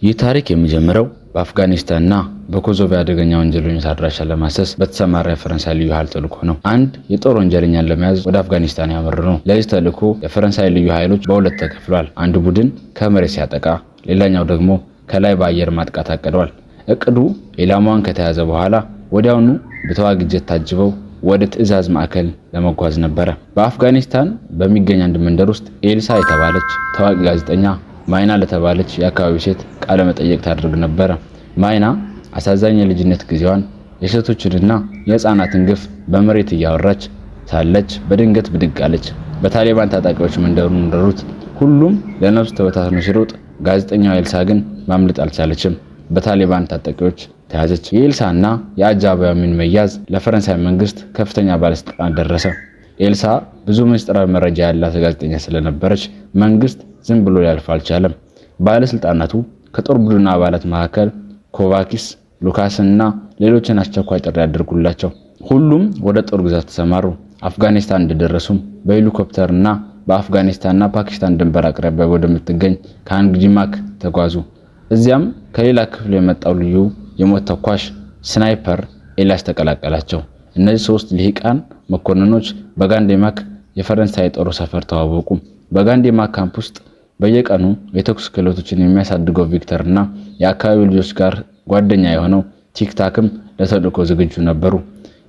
ይህ ታሪክ የሚጀምረው በአፍጋኒስታንና በኮሶቮ አደገኛ ወንጀለኞች አድራሻ ለማሰስ በተሰማራ የፈረንሳይ ልዩ ኃይል ተልዕኮ ነው። አንድ የጦር ወንጀለኛን ለመያዝ ወደ አፍጋኒስታን ያመሩ ነው። ለዚህ ተልዕኮ የፈረንሳይ ልዩ ኃይሎች በሁለት ተከፍለዋል። አንዱ ቡድን ከመሬት ሲያጠቃ፣ ሌላኛው ደግሞ ከላይ በአየር ማጥቃት አቅደዋል። እቅዱ ኢላማዋን ከተያዘ በኋላ ወዲያውኑ በተዋጊ ጀት ታጅበው ወደ ትዕዛዝ ማዕከል ለመጓዝ ነበረ። በአፍጋኒስታን በሚገኝ አንድ መንደር ውስጥ ኤልሳ የተባለች ታዋቂ ጋዜጠኛ ማይና ለተባለች የአካባቢው ሴት ቃለ መጠይቅ ታደርግ ነበረ። ማይና አሳዛኝ የልጅነት ጊዜዋን የሴቶችንና የህፃናትን ግፍ በመሬት እያወራች ሳለች በድንገት ብድግ አለች። በታሊባን ታጣቂዎች መንደሩን እንደሩት። ሁሉም ለነፍስ ተበታትኖ ሲሮጥ፣ ጋዜጠኛዋ ኤልሳ ግን ማምለጥ አልቻለችም። በታሊባን ታጣቂዎች ተያዘች። የኤልሳና የአጃቢዋ ሚን መያዝ ለፈረንሳይ መንግስት ከፍተኛ ባለስልጣናት ደረሰ። ኤልሳ ብዙ ምስጢራዊ መረጃ ያላት ጋዜጠኛ ስለነበረች መንግስት ዝም ብሎ ሊያልፍ አልቻለም። ባለስልጣናቱ ከጦር ቡድን አባላት መካከል ኮቫክስ፣ ሉካስና ሌሎችን አስቸኳይ ጥሪ ያደርጉላቸው። ሁሉም ወደ ጦር ግዛት ተሰማሩ። አፍጋኒስታን እንደደረሱም በሄሊኮፕተርና በአፍጋኒስታንና ፓኪስታን ድንበር አቅራቢያ ወደምትገኝ ካንግጂማክ ተጓዙ። እዚያም ከሌላ ክፍል የመጣው ልዩ የሞት ተኳሽ ስናይፐር ኤልያስ ተቀላቀላቸው። እነዚህ ሶስት ልሂቃን መኮንኖች በጋንዴማክ የፈረንሳይ ጦር ሰፈር ተዋወቁ። በጋንዴማክ ካምፕ ውስጥ በየቀኑ የተኩስ ክህሎቶችን የሚያሳድገው ቪክተርና የአካባቢው ልጆች ጋር ጓደኛ የሆነው ቲክታክም ለተልዕኮ ዝግጁ ነበሩ።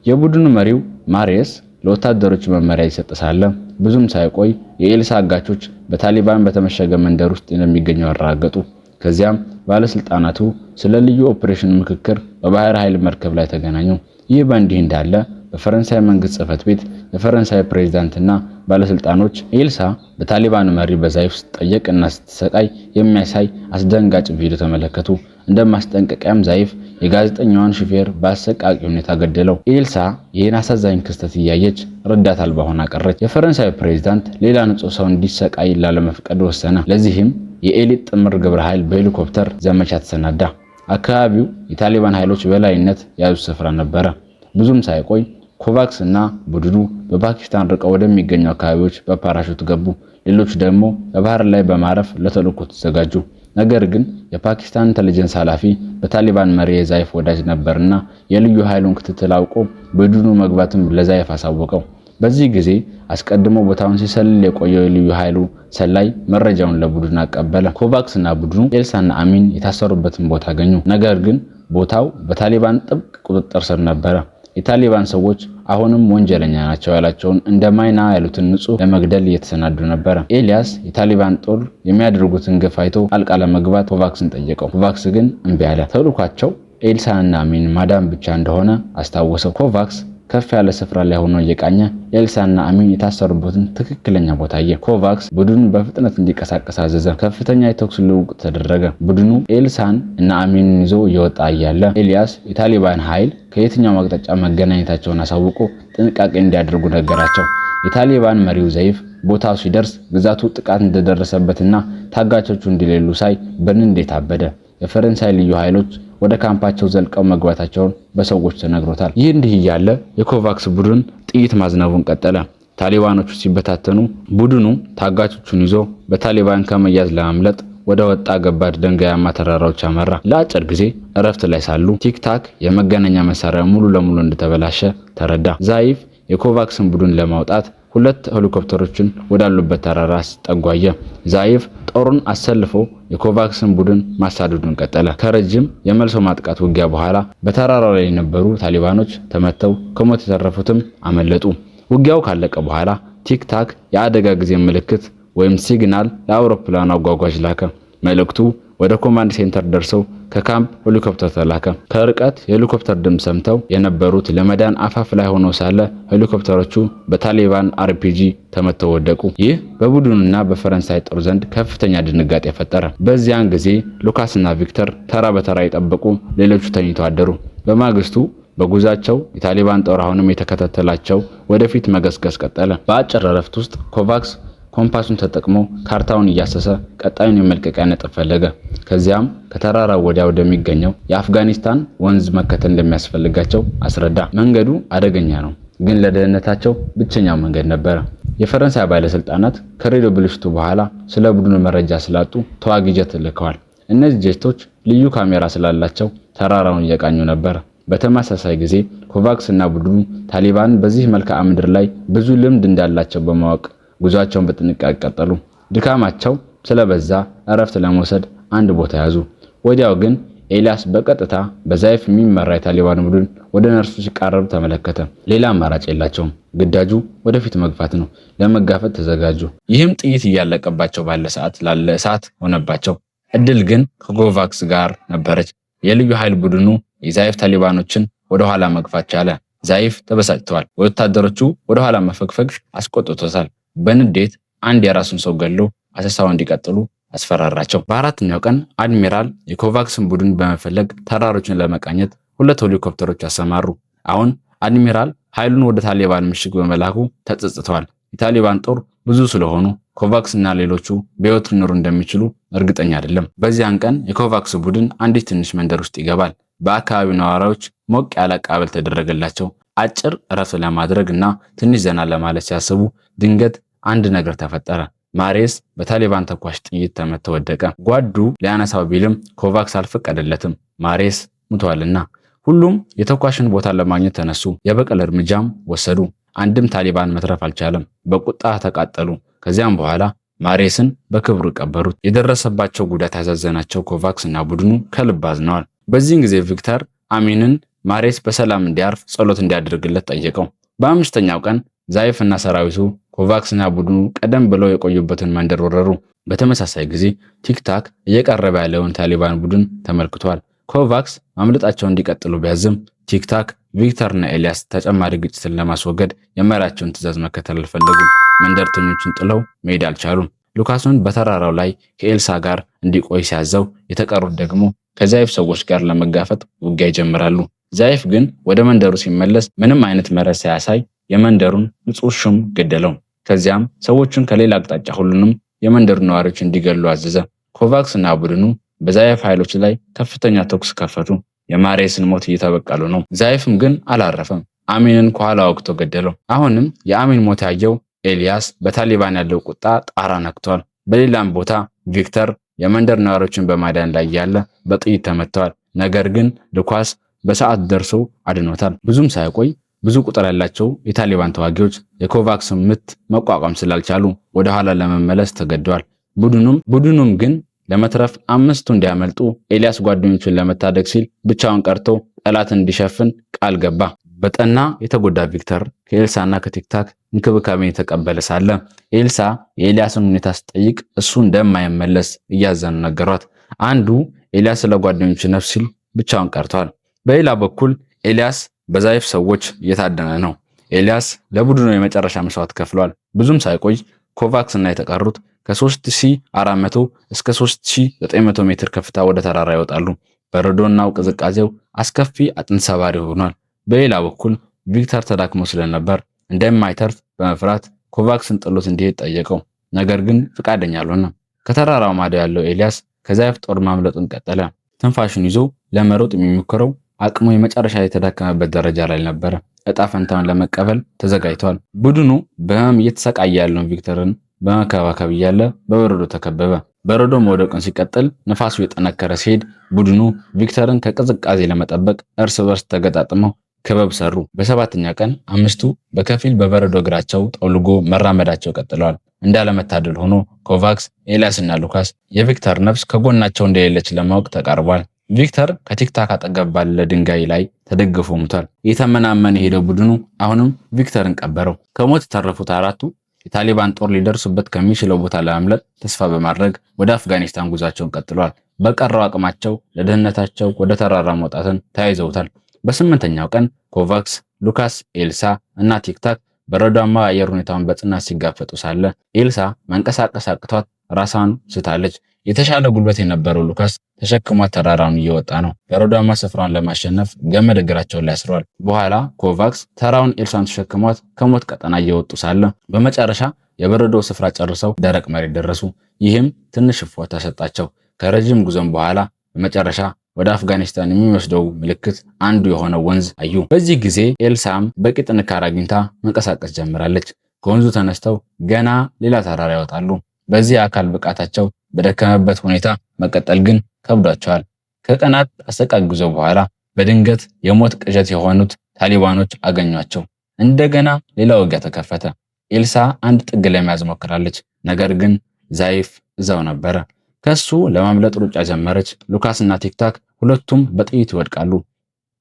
የቡድኑ መሪው ማሪየስ ለወታደሮች መመሪያ ይሰጥ ሳለ ብዙም ሳይቆይ የኤልሳ አጋቾች በታሊባን በተመሸገ መንደር ውስጥ እንደሚገኙ አረጋገጡ። ከዚያም ባለስልጣናቱ ስለ ልዩ ኦፕሬሽን ምክክር በባህር ኃይል መርከብ ላይ ተገናኙ። ይህ በእንዲህ እንዳለ በፈረንሳይ መንግስት ጽሕፈት ቤት የፈረንሳይ ፕሬዝዳንትና ባለስልጣኖች ኤልሳ በታሊባን መሪ በዛይፍ ስትጠየቅና ስትሰቃይ የሚያሳይ አስደንጋጭ ቪዲዮ ተመለከቱ። እንደ ማስጠንቀቂያም ዛይፍ የጋዜጠኛዋን ሹፌር በአሰቃቂ ሁኔታ ገደለው። ኤልሳ ይህን አሳዛኝ ክስተት እያየች ረዳት አልባ ሆና ቀረች። የፈረንሳይ ፕሬዝዳንት ሌላ ንጹህ ሰው እንዲሰቃይ ላለመፍቀድ ወሰነ። ለዚህም የኤሊት ጥምር ግብረ ኃይል በሄሊኮፕተር ዘመቻ ተሰናዳ። አካባቢው የታሊባን ኃይሎች በላይነት ያዙት ስፍራ ነበረ። ብዙም ሳይቆይ ኮቫክስ እና ቡድኑ በፓኪስታን ርቀው ወደሚገኙ አካባቢዎች በፓራሹት ገቡ። ሌሎች ደግሞ በባህር ላይ በማረፍ ለተልዕኮ ተዘጋጁ። ነገር ግን የፓኪስታን ኢንተለጀንስ ኃላፊ በታሊባን መሪ የዛይፍ ወዳጅ ነበርና የልዩ ኃይሉን ክትትል አውቆ ቡድኑ መግባትም ለዛይፍ አሳወቀው። በዚህ ጊዜ አስቀድሞ ቦታውን ሲሰልል የቆየው የልዩ ኃይሉ ሰላይ መረጃውን ለቡድኑ አቀበለ። ኮቫክስ እና ቡድኑ ኤልሳና አሚን የታሰሩበትን ቦታ አገኙ። ነገር ግን ቦታው በታሊባን ጥብቅ ቁጥጥር ስር ነበረ። የታሊባን ሰዎች አሁንም ወንጀለኛ ናቸው ያላቸውን እንደ ማይና ያሉትን ንጹህ ለመግደል እየተሰናዱ ነበረ። ኤልያስ የታሊባን ጦር የሚያደርጉትን ግፍ አይቶ ጣልቃ ለመግባት ኮቫክስን ጠየቀው። ኮቫክስ ግን እምቢ አለ። ተልዕኳቸው ኤልሳና አሚን ማዳን ብቻ እንደሆነ አስታወሰው። ኮቫክስ ከፍ ያለ ስፍራ ላይ ሆኖ እየቃኘ ኤልሳና አሚን የታሰሩበትን ትክክለኛ ቦታ አየ። ኮቫክስ ቡድኑን በፍጥነት እንዲቀሳቀስ አዘዘ። ከፍተኛ የተኩስ ልውውጥ ተደረገ። ቡድኑ ኤልሳን እና አሚንን ይዞ እየወጣ እያለ ኤልያስ የታሊባን ኃይል ከየትኛው አቅጣጫ መገናኘታቸውን አሳውቆ ጥንቃቄ እንዲያደርጉ ነገራቸው። የታሊባን መሪው ዘይፍ ቦታው ሲደርስ ግዛቱ ጥቃት እንደደረሰበትና ታጋቾቹ እንደሌሉ ሳይ በንዴት አበደ። የፈረንሳይ ልዩ ኃይሎች ወደ ካምፓቸው ዘልቀው መግባታቸውን በሰዎች ተነግሮታል። ይህ እንዲህ እያለ የኮቫክስ ቡድን ጥይት ማዝነቡን ቀጠለ። ታሊባኖቹ ሲበታተኑ ቡድኑ ታጋቾቹን ይዞ በታሊባን ከመያዝ ለማምለጥ ወደ ወጣ ገባድ ድንጋያማ ተራራዎች አመራ። ለአጭር ጊዜ እረፍት ላይ ሳሉ ቲክታክ የመገናኛ መሳሪያ ሙሉ ለሙሉ እንደተበላሸ ተረዳ። ዛይፍ የኮቫክስን ቡድን ለማውጣት ሁለት ሄሊኮፕተሮችን ወዳሉበት ተራራ አስጠጓየ። ዛይፍ ጦሩን አሰልፎ የኮቫክስን ቡድን ማሳደዱን ቀጠለ። ከረጅም የመልሶ ማጥቃት ውጊያ በኋላ በተራራው ላይ የነበሩ ታሊባኖች ተመተው ከሞት የተረፉትም አመለጡ። ውጊያው ካለቀ በኋላ ቲክታክ የአደጋ ጊዜ ምልክት ወይም ሲግናል ለአውሮፕላን አጓጓዥ ላከ። መልእክቱ ወደ ኮማንድ ሴንተር ደርሰው ከካምፕ ሄሊኮፕተር ተላከ። ከርቀት የሄሊኮፕተር ድምፅ ሰምተው የነበሩት ለመዳን አፋፍ ላይ ሆነው ሳለ ሄሊኮፕተሮቹ በታሊባን አርፒጂ ተመተው ወደቁ። ይህ በቡድኑና በፈረንሳይ ጦር ዘንድ ከፍተኛ ድንጋጤ ፈጠረ። በዚያን ጊዜ ሉካስና ቪክተር ተራ በተራ የጠበቁ፣ ሌሎቹ ተኝተው አደሩ። በማግስቱ በጉዛቸው የታሊባን ጦር አሁንም የተከታተላቸው ወደፊት መገስገስ ቀጠለ። በአጭር እረፍት ውስጥ ኮቫክስ ኮምፓሱን ተጠቅሞ ካርታውን እያሰሰ ቀጣዩን የመልቀቂያ ነጥብ ፈለገ። ከዚያም ከተራራው ወዲያ ወደሚገኘው የአፍጋኒስታን ወንዝ መከተል እንደሚያስፈልጋቸው አስረዳ። መንገዱ አደገኛ ነው፣ ግን ለደህንነታቸው ብቸኛው መንገድ ነበረ። የፈረንሳይ ባለስልጣናት ከሬዲዮ ብልሽቱ በኋላ ስለ ቡድኑ መረጃ ስላጡ ተዋጊ ጀት ልከዋል። እነዚህ ጄቶች ልዩ ካሜራ ስላላቸው ተራራውን እየቃኙ ነበር። በተመሳሳይ ጊዜ ኮቫክስ እና ቡድኑ ታሊባን በዚህ መልክዓ ምድር ላይ ብዙ ልምድ እንዳላቸው በማወቅ ጉዟቸውን በጥንቃቄ ቀጠሉ። ድካማቸው ስለበዛ እረፍት ለመውሰድ አንድ ቦታ ያዙ። ወዲያው ግን ኤልያስ በቀጥታ በዛይፍ የሚመራ የታሊባን ቡድን ወደ እነርሱ ሲቃረብ ተመለከተ። ሌላ አማራጭ የላቸውም። ግዳጁ ወደፊት መግፋት ነው። ለመጋፈጥ ተዘጋጁ። ይህም ጥይት እያለቀባቸው ባለ ሰዓት ላለ እሳት ሆነባቸው። እድል ግን ከኮቫክስ ጋር ነበረች። የልዩ ኃይል ቡድኑ የዛይፍ ታሊባኖችን ወደ ኋላ መግፋት ቻለ። ዛይፍ ተበሳጭተዋል። ወታደሮቹ ወደ ኋላ መፈግፈግ አስቆጥቶታል። በንዴት አንድ የራሱን ሰው ገሎ አሰሳውን እንዲቀጥሉ አስፈራራቸው። በአራተኛው ቀን አድሚራል የኮቫክስን ቡድን በመፈለግ ተራሮችን ለመቃኘት 2 ሄሊኮፕተሮች አሰማሩ። አሁን አድሚራል ኃይሉን ወደ ታሊባን ምሽግ በመላኩ ተጸጽተዋል። የታሊባን ጦር ብዙ ስለሆኑ ኮቫክስ እና ሌሎቹ በሕይወት ሊኖሩ እንደሚችሉ እርግጠኛ አይደለም። በዚያን ቀን የኮቫክስ ቡድን አንዲት ትንሽ መንደር ውስጥ ይገባል። በአካባቢው ነዋሪዎች ሞቅ ያለ አቀባበል ተደረገላቸው። አጭር እረፍት ለማድረግ እና ትንሽ ዘና ለማለት ሲያስቡ ድንገት አንድ ነገር ተፈጠረ። ማሬስ በታሊባን ተኳሽ ጥይት ተመቶ ወደቀ። ጓዱ ሊያነሳው ቢልም ኮቫክስ አልፈቀደለትም፣ ማሬስ ሙቷልና። ሁሉም የተኳሽን ቦታ ለማግኘት ተነሱ። የበቀል እርምጃም ወሰዱ። አንድም ታሊባን መትረፍ አልቻለም። በቁጣ ተቃጠሉ። ከዚያም በኋላ ማሬስን በክብሩ ቀበሩት። የደረሰባቸው ጉዳት ያሳዘናቸው ኮቫክስ እና ቡድኑ ከልብ አዝነዋል። በዚህን ጊዜ ቪክተር አሚንን ማሬስ በሰላም እንዲያርፍ ጸሎት እንዲያደርግለት ጠየቀው። በአምስተኛው ቀን ዛይፍ እና ሰራዊቱ ኮቫክስ እና ቡድኑ ቀደም ብለው የቆዩበትን መንደር ወረሩ። በተመሳሳይ ጊዜ ቲክታክ እየቀረበ ያለውን ታሊባን ቡድን ተመልክቷል። ኮቫክስ ማምለጣቸውን እንዲቀጥሉ ቢያዝም ቲክታክ ቪክተር እና ኤልያስ ተጨማሪ ግጭትን ለማስወገድ የመሪያቸውን ትዕዛዝ መከተል አልፈለጉም። መንደርተኞችን ጥለው መሄድ አልቻሉም። ሉካስን በተራራው ላይ ከኤልሳ ጋር እንዲቆይ ሲያዘው፣ የተቀሩት ደግሞ ከዛይፍ ሰዎች ጋር ለመጋፈጥ ውጊያ ይጀምራሉ። ዛይፍ ግን ወደ መንደሩ ሲመለስ ምንም አይነት መረጃ ሳያሳይ የመንደሩን ንጹህ ሹም ገደለው። ከዚያም ሰዎቹን ከሌላ አቅጣጫ ሁሉንም የመንደሩ ነዋሪዎች እንዲገሉ አዘዘ። ኮቫክስ እና ቡድኑ በዛይፍ ኃይሎች ላይ ከፍተኛ ተኩስ ከፈቱ። የማሬስን ሞት እየተበቀሉ ነው። ዛይፍም ግን አላረፈም። አሚንን ከኋላ ወግቶ ገደለው። አሁንም የአሚን ሞት ያየው ኤልያስ በታሊባን ያለው ቁጣ ጣራ ነክቷል። በሌላም ቦታ ቪክተር የመንደር ነዋሪዎችን በማዳን ላይ ያለ በጥይት ተመተዋል። ነገር ግን ሉካስ በሰዓት ደርሶ አድኖታል። ብዙም ሳይቆይ ብዙ ቁጥር ያላቸው የታሊባን ተዋጊዎች የኮቫክስን ምት መቋቋም ስላልቻሉ ወደ ኋላ ለመመለስ ተገደዋል። ቡድኑም ግን ለመትረፍ 5ቱ እንዲያመልጡ ኤልያስ ጓደኞቹን ለመታደግ ሲል ብቻውን ቀርቶ ጠላትን እንዲሸፍን ቃል ገባ። በጠና የተጎዳ ቪክተር ከኤልሳና ከቲክታክ እንክብካቤ የተቀበለ ሳለ ኤልሳ የኤልያስን ሁኔታ ስትጠይቅ እሱ እንደማይመለስ እያዘኑ ነገሯት። አንዱ ኤልያስ ለጓደኞቹ ነፍስ ሲል ብቻውን ቀርቷል። በሌላ በኩል ኤልያስ በዛይፍ ሰዎች እየታደነ ነው። ኤልያስ ለቡድኑ የመጨረሻ መስዋዕት ከፍሏል። ብዙም ሳይቆይ ኮቫክስ እና የተቀሩት ከ3400 እስከ 3900 ሜትር ከፍታ ወደ ተራራ ይወጣሉ። በረዶና ቅዝቃዜው አስከፊ አጥንት ሰባሪ ሆኗል። በሌላ በኩል ቪክተር ተዳክሞ ስለነበር እንደማይተርፍ በመፍራት ኮቫክስን ጥሎት እንዲሄድ ጠየቀው። ነገር ግን ፍቃደኛ አልሆነም። ከተራራው ማዶ ያለው ኤልያስ ከዛይፍ ጦር ማምለጡን ቀጠለ። ትንፋሹን ይዞ ለመሮጥ የሚሞክረው አቅሙ የመጨረሻ የተዳከመበት ደረጃ ላይ ነበረ። እጣ ፈንታውን ለመቀበል ተዘጋጅቷል። ቡድኑ በህመም እየተሰቃየ ያለውን ቪክተርን በመከባከብ እያለ በበረዶ ተከበበ። በረዶ መውደቁን ሲቀጥል ነፋሱ የጠነከረ ሲሄድ ቡድኑ ቪክተርን ከቅዝቃዜ ለመጠበቅ እርስ በርስ ተገጣጥመው ክበብ ሰሩ። በሰባተኛ ቀን 5ቱ በከፊል በበረዶ እግራቸው ጠውልጎ መራመዳቸው ቀጥለዋል። እንዳለመታደል ሆኖ ኮቫክስ፣ ኤልያስ እና ሉካስ የቪክተር ነፍስ ከጎናቸው እንደሌለች ለማወቅ ተቃርቧል። ቪክተር ከቲክታክ አጠገብ ባለ ድንጋይ ላይ ተደግፎ ሞቷል። የተመናመነ የሄደው ቡድኑ አሁንም ቪክተርን ቀበረው። ከሞት የተረፉት 4ቱ የታሊባን ጦር ሊደርሱበት ከሚችለው ቦታ ለማምለጥ ተስፋ በማድረግ ወደ አፍጋኒስታን ጉዟቸውን ቀጥለዋል። በቀረው አቅማቸው ለደህንነታቸው ወደ ተራራ መውጣትን ተያይዘውታል። በ8ኛው ቀን ኮቫክስ፣ ሉካስ፣ ኤልሳ እና ቲክታክ በረዷማ የአየር ሁኔታውን በጽናት ሲጋፈጡ ሳለ ኤልሳ መንቀሳቀስ አቅቷት ራሷን ስታለች። የተሻለ ጉልበት የነበረው ሉካስ ተሸክሟት ተራራውን እየወጣ ነው። በረዷማ ስፍራውን ለማሸነፍ ገመድ እግራቸውን ላይ አስረዋል። በኋላ ኮቫክስ ተራውን ኤልሳን ተሸክሟት ከሞት ቀጠና እየወጡ ሳለ በመጨረሻ የበረዶ ስፍራ ጨርሰው ደረቅ መሬት ደረሱ። ይህም ትንሽ እፎይታ ሰጣቸው። ከረጅም ጉዞም በኋላ በመጨረሻ ወደ አፍጋኒስታን የሚወስደው ምልክት አንዱ የሆነው ወንዝ አዩ። በዚህ ጊዜ ኤልሳም በቂ ጥንካሬ አግኝታ መንቀሳቀስ ጀምራለች። ከወንዙ ተነስተው ገና ሌላ ተራራ ያወጣሉ። በዚህ አካል ብቃታቸው በደከመበት ሁኔታ መቀጠል ግን ከብዷቸዋል። ከቀናት አሰቃቂ ጉዞ በኋላ በድንገት የሞት ቅዠት የሆኑት ታሊባኖች አገኟቸው። እንደገና ሌላ ውጊያ ተከፈተ። ኤልሳ አንድ ጥግ ለመያዝ ሞክራለች፣ ነገር ግን ዛይፍ እዛው ነበረ። ከሱ ለማምለጥ ሩጫ ጀመረች። ሉካስና ቲክታክ ሁለቱም በጥይት ይወድቃሉ።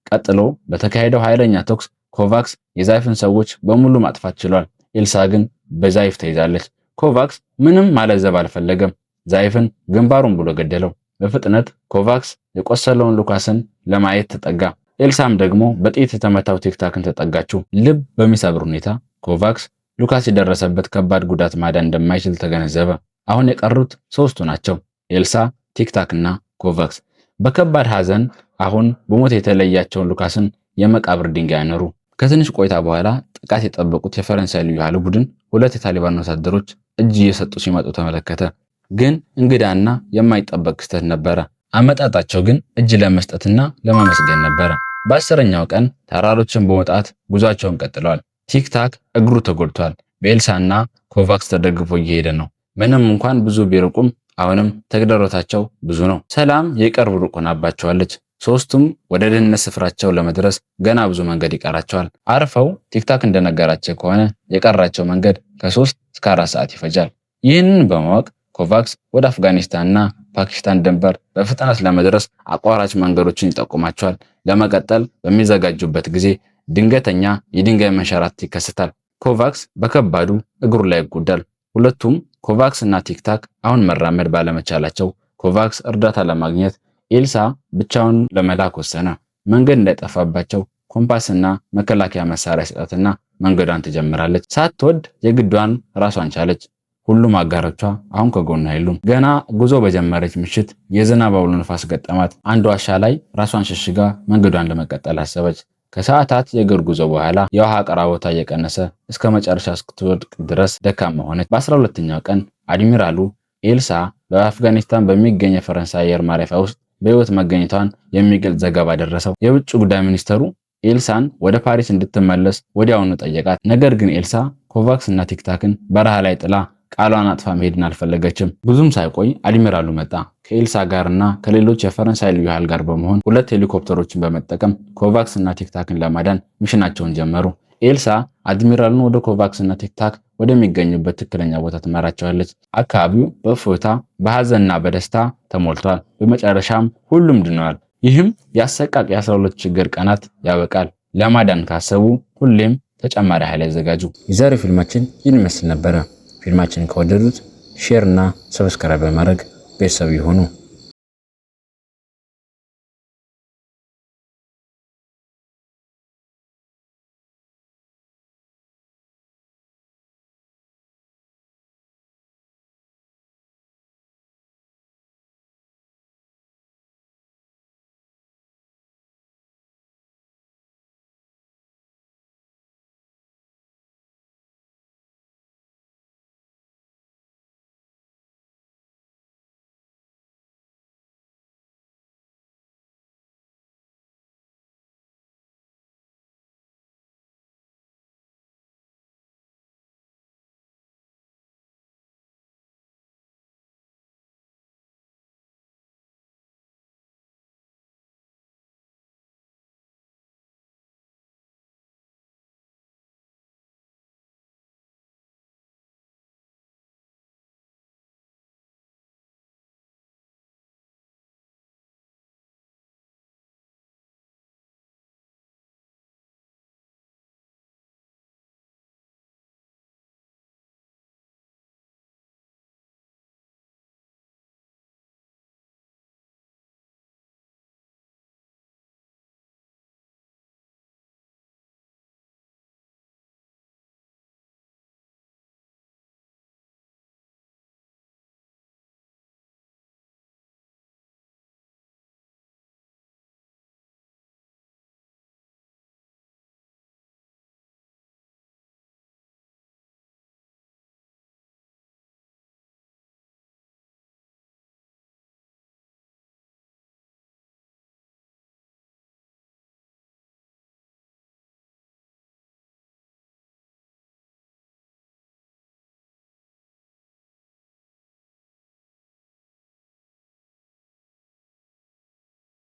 ቀጥሎ በተካሄደው ኃይለኛ ተኩስ ኮቫክስ የዛይፍን ሰዎች በሙሉ ማጥፋት ችሏል። ኤልሳ ግን በዛይፍ ተይዛለች። ኮቫክስ ምንም ማለዘብ አልፈለገም። ዛይፍን ግንባሩን ብሎ ገደለው። በፍጥነት ኮቫክስ የቆሰለውን ሉካስን ለማየት ተጠጋ። ኤልሳም ደግሞ በጥይት የተመታው ቲክታክን ተጠጋችው። ልብ በሚሰብር ሁኔታ ኮቫክስ ሉካስ የደረሰበት ከባድ ጉዳት ማዳን እንደማይችል ተገነዘበ። አሁን የቀሩት ሶስቱ ናቸው፣ ኤልሳ፣ ቲክታክ እና ኮቫክስ። በከባድ ሐዘን አሁን በሞት የተለያቸውን ሉካስን የመቃብር ድንጋይ አኖሩ። ከትንሽ ቆይታ በኋላ ጥቃት የጠበቁት የፈረንሳይ ልዩ ኃይል ቡድን ሁለት የታሊባን ወታደሮች እጅ እየሰጡ ሲመጡ ተመለከተ። ግን እንግዳና የማይጠበቅ ክስተት ነበረ። አመጣጣቸው ግን እጅ ለመስጠትና ለማመስገን ነበረ። በአስረኛው ቀን ተራሮችን በመውጣት ጉዟቸውን ቀጥለዋል። ቲክታክ እግሩ ተጎድቷል። በኤልሳና ኮቫክስ ተደግፎ እየሄደ ነው። ምንም እንኳን ብዙ ቢርቁም አሁንም ተግዳሮታቸው ብዙ ነው። ሰላም የቅርብ ሩቅ ሆናባቸዋለች። ሶስቱም ወደ ደህንነት ስፍራቸው ለመድረስ ገና ብዙ መንገድ ይቀራቸዋል። አርፈው ቲክታክ እንደነገራቸው ከሆነ የቀራቸው መንገድ ከ3 እስከ 4 ሰዓት ይፈጃል። ይህንን በማወቅ ኮቫክስ ወደ አፍጋኒስታንና ፓኪስታን ድንበር በፍጥነት ለመድረስ አቋራጭ መንገዶችን ይጠቁማቸዋል። ለመቀጠል በሚዘጋጁበት ጊዜ ድንገተኛ የድንጋይ መንሸራተት ይከሰታል። ኮቫክስ በከባዱ እግሩ ላይ ይጎዳል። ሁለቱም ኮቫክስ እና ቲክታክ አሁን መራመድ ባለመቻላቸው ኮቫክስ እርዳታ ለማግኘት ኤልሳ ብቻውን ለመላክ ወሰነ። መንገድ እንዳይጠፋባቸው ኮምፓስና መከላከያ መሳሪያ ሰጣትና መንገዷን ትጀምራለች። ሳትወድ የግዷን ራሷን ቻለች። ሁሉም አጋሮቿ አሁን ከጎኗ የሉም። ገና ጉዞ በጀመረች ምሽት የዝናብ አውሎ ነፋስ ገጠማት። አንድ ዋሻ ላይ ራሷን ሸሽጋ መንገዷን ለመቀጠል አሰበች። ከሰዓታት የእግር ጉዞ በኋላ የውሃ አቅራቦቷ እየቀነሰ እስከ መጨረሻ እስክትወድቅ ድረስ ደካማ ሆነች። በ12ኛው ቀን አድሚራሉ ኤልሳ በአፍጋኒስታን በሚገኝ የፈረንሳይ አየር ማረፊያ ውስጥ በሕይወት መገኘቷን የሚገልጽ ዘገባ ደረሰው። የውጭ ጉዳይ ሚኒስተሩ ኤልሳን ወደ ፓሪስ እንድትመለስ ወዲያውኑ ጠየቃት። ነገር ግን ኤልሳ ኮቫክስ እና ቲክታክን በረሃ ላይ ጥላ ቃሏን አጥፋ መሄድን አልፈለገችም። ብዙም ሳይቆይ አድሚራሉ መጣ። ከኤልሳ ጋርና ከሌሎች የፈረንሳይ ልዩ ኃይል ጋር በመሆን 2 ሄሊኮፕተሮችን በመጠቀም ኮቫክስ እና ቲክታክን ለማዳን ሚሽናቸውን ጀመሩ። ኤልሳ አድሚራሉን ወደ ኮቫክስ እና ቲክታክ ወደሚገኙበት ትክክለኛ ቦታ ትመራቸዋለች። አካባቢው በእፎይታ በሐዘንና በደስታ ተሞልቷል። በመጨረሻም ሁሉም ድነዋል። ይህም የአሰቃቂ 12 ችግር ቀናት ያበቃል። ለማዳን ካሰቡ ሁሌም ተጨማሪ ኃይል ያዘጋጁ። የዛሬው ፊልማችን ይህን ይመስል ነበረ። ፊልማችንን ከወደዱት ሼር እና ሰብስክራይብ በማድረግ ቤተሰብ ይሁኑ።